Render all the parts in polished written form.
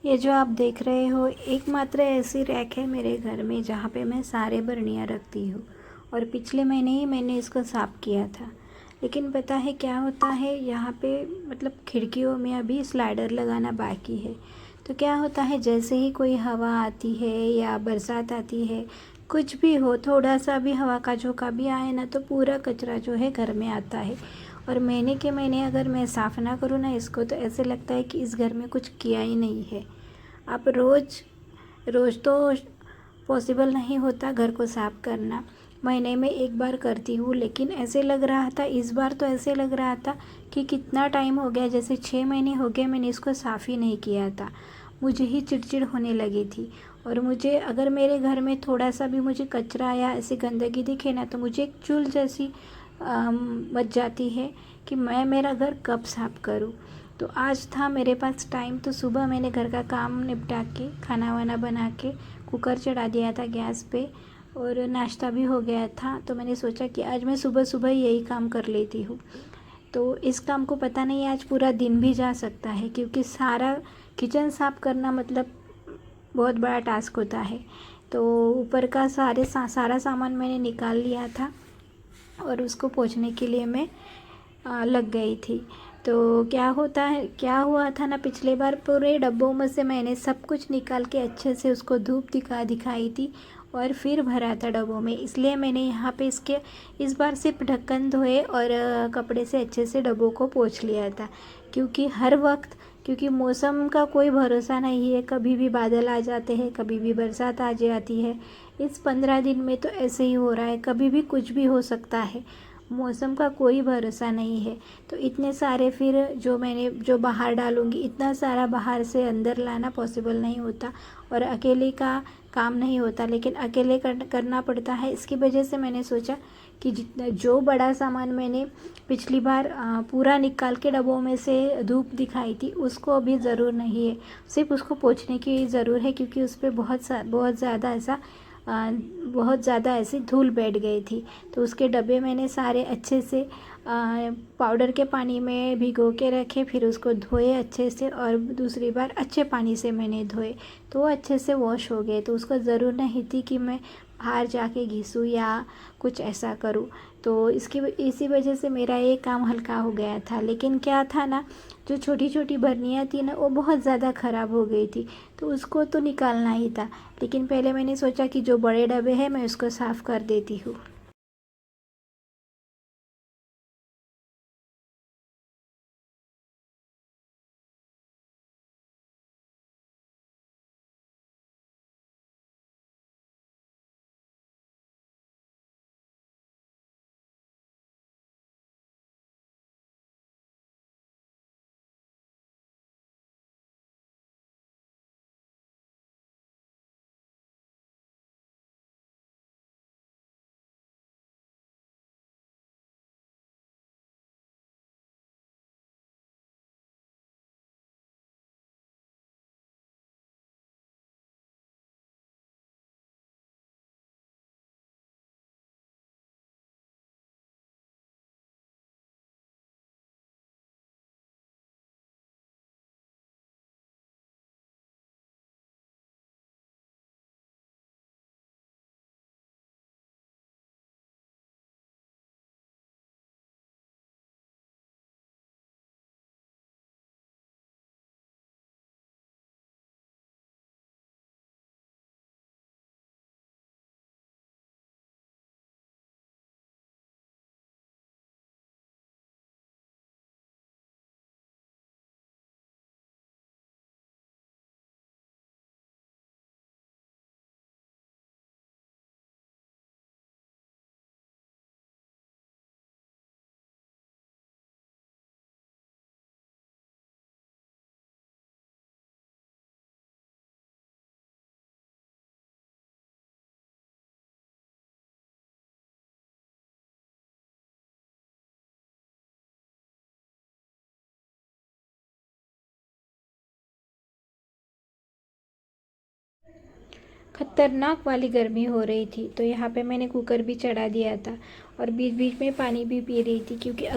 ये जो आप देख रहे हो एकमात्र ऐसी रैक है मेरे घर में जहाँ पे मैं सारे बर्नियाँ रखती हूँ। और पिछले महीने ही मैंने इसको साफ़ किया था। लेकिन पता है क्या होता है, यहाँ पे मतलब खिड़कियों में अभी स्लाइडर लगाना बाकी है। तो क्या होता है, जैसे ही कोई हवा आती है या बरसात आती है, कुछ भी हो, थोड़ा सा भी हवा का झोंका भी आए ना, तो पूरा कचरा जो है घर में आता है। और महीने के महीने अगर मैं साफ़ ना करूँ ना इसको, तो ऐसे लगता है कि इस घर में कुछ किया ही नहीं है। आप रोज़ रोज़ तो पॉसिबल नहीं होता घर को साफ़ करना, महीने में एक बार करती हूँ। लेकिन ऐसे लग रहा था, इस बार तो ऐसे लग रहा था कि कितना टाइम हो गया, जैसे 6 महीने हो गए मैंने इसको साफ़ ही नहीं किया था। मुझे ही चिड़चिड़ होने लगी थी। और मुझे अगर मेरे घर में थोड़ा सा भी मुझे कचरा या ऐसी गंदगी दिखे ना, तो मुझे एक चुल जैसी मच जाती है कि मैं मेरा घर कब साफ़ करूँ। तो आज था मेरे पास टाइम, तो सुबह मैंने घर का काम निपटा के खाना वाना बना के कुकर चढ़ा दिया था गैस पे, और नाश्ता भी हो गया था। तो मैंने सोचा कि आज मैं सुबह सुबह यही काम कर लेती हूँ। तो इस काम को पता नहीं आज पूरा दिन भी जा सकता है, क्योंकि सारा किचन साफ़ करना मतलब बहुत बड़ा टास्क होता है। तो ऊपर का सारा सामान मैंने निकाल लिया था और उसको पोंछने के लिए मैं लग गई थी। तो क्या हुआ था ना, पिछले बार पूरे डब्बों में से मैंने सब कुछ निकाल के अच्छे से उसको धूप दिखाई थी और फिर भरा था डब्बों में। इसलिए मैंने यहाँ पे इसके इस बार सिर्फ ढक्कन धोए और कपड़े से अच्छे से डब्बों को पोंछ लिया था। क्योंकि मौसम का कोई भरोसा नहीं है, कभी भी बादल आ जाते हैं, कभी भी बरसात आ जाती है। इस 15 दिन में तो ऐसे ही हो रहा है, कभी भी कुछ भी हो सकता है, मौसम का कोई भरोसा नहीं है। तो इतने सारे फिर जो बाहर डालूँगी, इतना सारा बाहर से अंदर लाना पॉसिबल नहीं होता और अकेले का काम नहीं होता, लेकिन अकेले करना पड़ता है। इसकी वजह से मैंने सोचा कि जितना जो बड़ा सामान मैंने पिछली बार पूरा निकाल के डब्बों में से धूप दिखाई थी, उसको अभी ज़रूर नहीं है, सिर्फ उसको पोंछने की ज़रूर है, क्योंकि उस पर बहुत ज़्यादा ऐसी धूल बैठ गई थी। तो उसके डब्बे मैंने सारे अच्छे से पाउडर के पानी में भिगो के रखे, फिर उसको धोए अच्छे से और दूसरी बार अच्छे पानी से मैंने धोए, तो वो अच्छे से वॉश हो गए। तो उसको ज़रूर नहीं थी कि मैं बाहर जाके घिसूँ या कुछ ऐसा करूँ। तो इसी वजह से मेरा ये काम हल्का हो गया था। लेकिन क्या था ना, जो छोटी छोटी बर्नियाँ थी ना, वो बहुत ज़्यादा ख़राब हो गई थी, तो उसको तो निकालना ही था। लेकिन पहले मैंने सोचा कि जो बड़े डब्बे हैं मैं उसको साफ़ कर देती हूँ। खतरनाक वाली गर्मी हो रही थी, तो यहाँ पे मैंने कुकर भी चढ़ा दिया था और बीच बीच में पानी भी पी रही थी, क्योंकि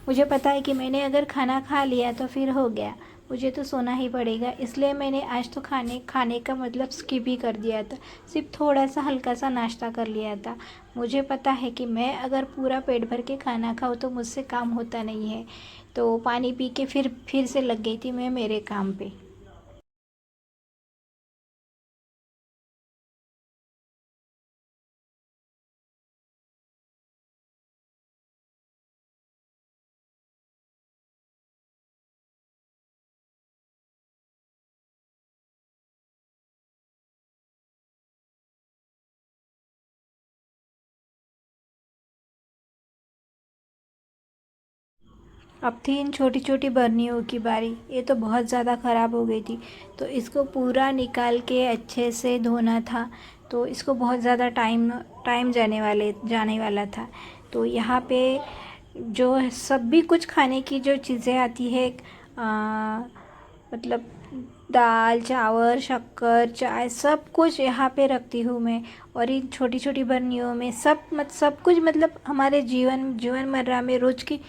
मुझे पता है कि मैंने अगर खाना खा लिया तो फिर हो गया, मुझे तो सोना ही पड़ेगा। इसलिए मैंने आज तो खाने खाने का मतलब स्किप ही कर दिया था, सिर्फ थोड़ा सा हल्का सा नाश्ता कर लिया था। मुझे पता है कि मैं अगर पूरा पेट भर के खाना खाऊँ तो मुझसे काम होता नहीं है। तो पानी पी के फिर से लग गई थी मैं मेरे काम पे। अब थी इन छोटी छोटी बर्नियों की बारी। ये तो बहुत ज़्यादा ख़राब हो गई थी, तो इसको पूरा निकाल के अच्छे से धोना था। तो इसको बहुत ज़्यादा टाइम जाने वाला था। तो यहाँ पे जो सभी कुछ खाने की जो चीज़ें आती है, मतलब दाल चावल शक्कर चाय सब कुछ यहाँ पे रखती हूँ मैं। और इन छोटी छोटी बर्नियों में सब कुछ मतलब हमारे जीवनमर्रा में रोज़ की।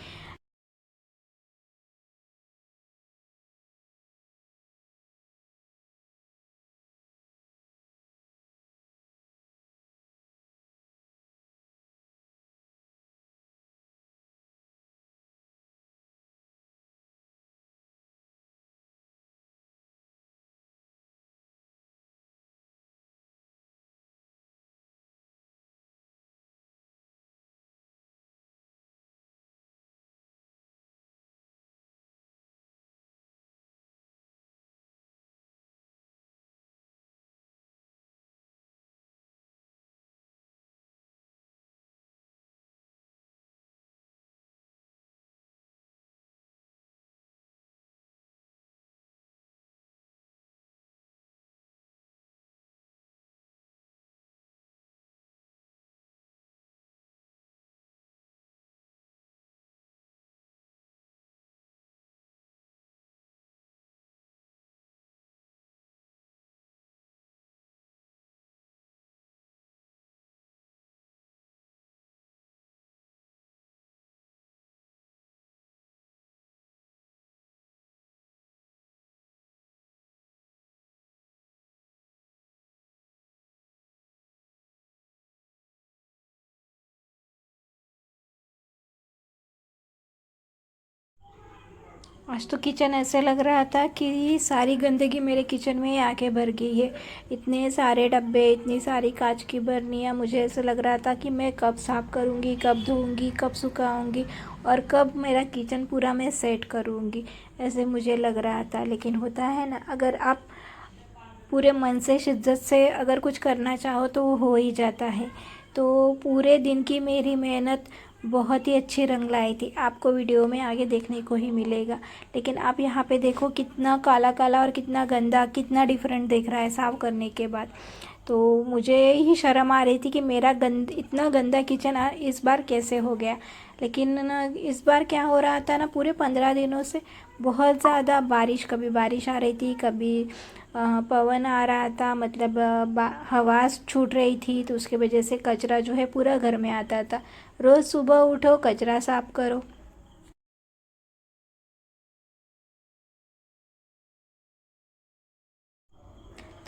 आज तो किचन ऐसे लग रहा था कि सारी गंदगी मेरे किचन में ही आके भर गई है। इतने सारे डब्बे, इतनी सारी कांच की बर्नियाँ, मुझे ऐसा लग रहा था कि मैं कब साफ़ करूँगी, कब धोऊँगी, कब सुखाऊँगी और कब मेरा किचन पूरा मैं सेट करूँगी, ऐसे मुझे लग रहा था। लेकिन होता है ना, अगर आप पूरे मन से शिद्दत से अगर कुछ करना चाहो तो वो हो ही जाता है। तो पूरे दिन की मेरी मेहनत बहुत ही अच्छी रंग लाई थी। आपको वीडियो में आगे देखने को ही मिलेगा। लेकिन आप यहाँ पे देखो कितना काला काला और कितना गंदा, कितना डिफरेंट दिख रहा है साफ़ करने के बाद। तो मुझे ही शर्म आ रही थी कि मेरा इतना गंदा किचन इस बार कैसे हो गया। लेकिन ना इस बार क्या हो रहा था ना, पूरे 15 दिनों से बहुत ज़्यादा बारिश, कभी बारिश आ रही थी, कभी पवन आ रहा था, मतलब हवा छूट रही थी, तो उसकी वजह से कचरा जो है पूरा घर में आता था। रोज़ सुबह उठो कचरा साफ करो।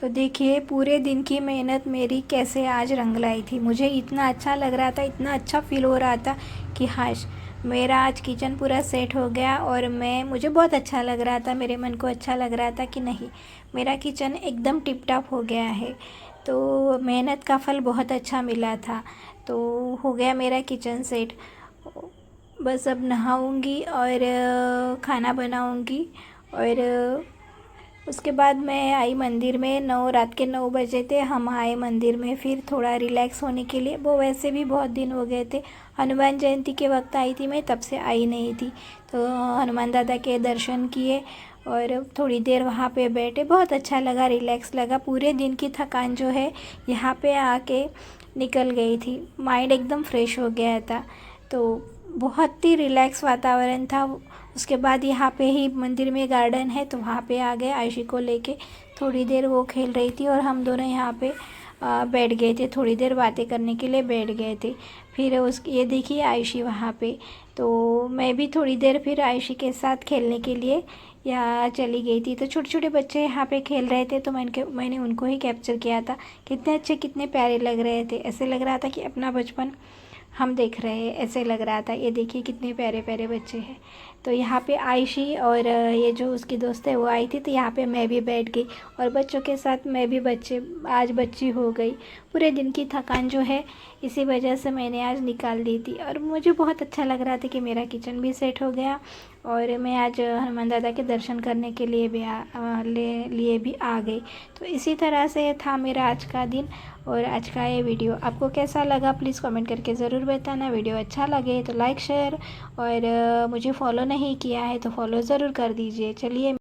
तो देखिए पूरे दिन की मेहनत मेरी कैसे आज रंग लाई थी। मुझे इतना अच्छा लग रहा था, इतना अच्छा फील हो रहा था कि हाश मेरा आज किचन पूरा सेट हो गया। और मुझे बहुत अच्छा लग रहा था, मेरे मन को अच्छा लग रहा था कि नहीं, मेरा किचन एकदम टिप टॉप हो गया है। तो मेहनत का फल बहुत अच्छा मिला था। तो हो गया मेरा किचन सेट। बस अब नहाऊंगी और खाना बनाऊंगी। और उसके बाद मैं आई मंदिर में। रात के 9 बजे थे, हम आए मंदिर में फिर थोड़ा रिलैक्स होने के लिए। वो वैसे भी बहुत दिन हो गए थे, हनुमान जयंती के वक्त आई थी मैं, तब से आई नहीं थी। तो हनुमान दादा के दर्शन किए और थोड़ी देर वहाँ पे बैठे, बहुत अच्छा लगा, रिलैक्स लगा। पूरे दिन की थकान जो है यहाँ पे आके निकल गई थी, माइंड एकदम फ्रेश हो गया था। तो बहुत ही रिलैक्स वातावरण था। उसके बाद यहाँ पे ही मंदिर में गार्डन है, तो वहाँ पे आ गए आयशी को लेके। थोड़ी देर वो खेल रही थी और हम दोनों यहाँ पे बैठ गए थे, थोड़ी देर बातें करने के लिए बैठ गए थे। फिर ये देखिए आयशी वहाँ पे, तो मैं भी थोड़ी देर फिर आयशी के साथ खेलने के लिए यहाँ चली गई थी। तो छोटे छोटे बच्चे यहाँ पे खेल रहे थे, तो मैंने उनको ही कैप्चर किया था। कितने अच्छे कितने प्यारे लग रहे थे, ऐसे लग रहा था कि अपना बचपन हम देख रहे हैं, ऐसे लग रहा था। ये देखिए कितने प्यारे प्यारे बच्चे हैं। तो यहाँ पे आयशी और ये जो उसकी दोस्त है वो आई थी, तो यहाँ पे मैं भी बैठ गई और बच्चों के साथ मैं भी आज बच्ची हो गई। पूरे दिन की थकान जो है इसी वजह से मैंने आज निकाल दी थी, और मुझे बहुत अच्छा लग रहा था कि मेरा किचन भी सेट हो गया और मैं आज हनुमान दादा के दर्शन करने के लिए भी आ गई। तो इसी तरह से था मेरा आज का दिन और आज का ये वीडियो। आपको कैसा लगा प्लीज़ कमेंट करके ज़रूर बताना। वीडियो अच्छा लगे तो लाइक शेयर, और मुझे फॉलो नहीं किया है तो फॉलो ज़रूर कर दीजिए। चलिए।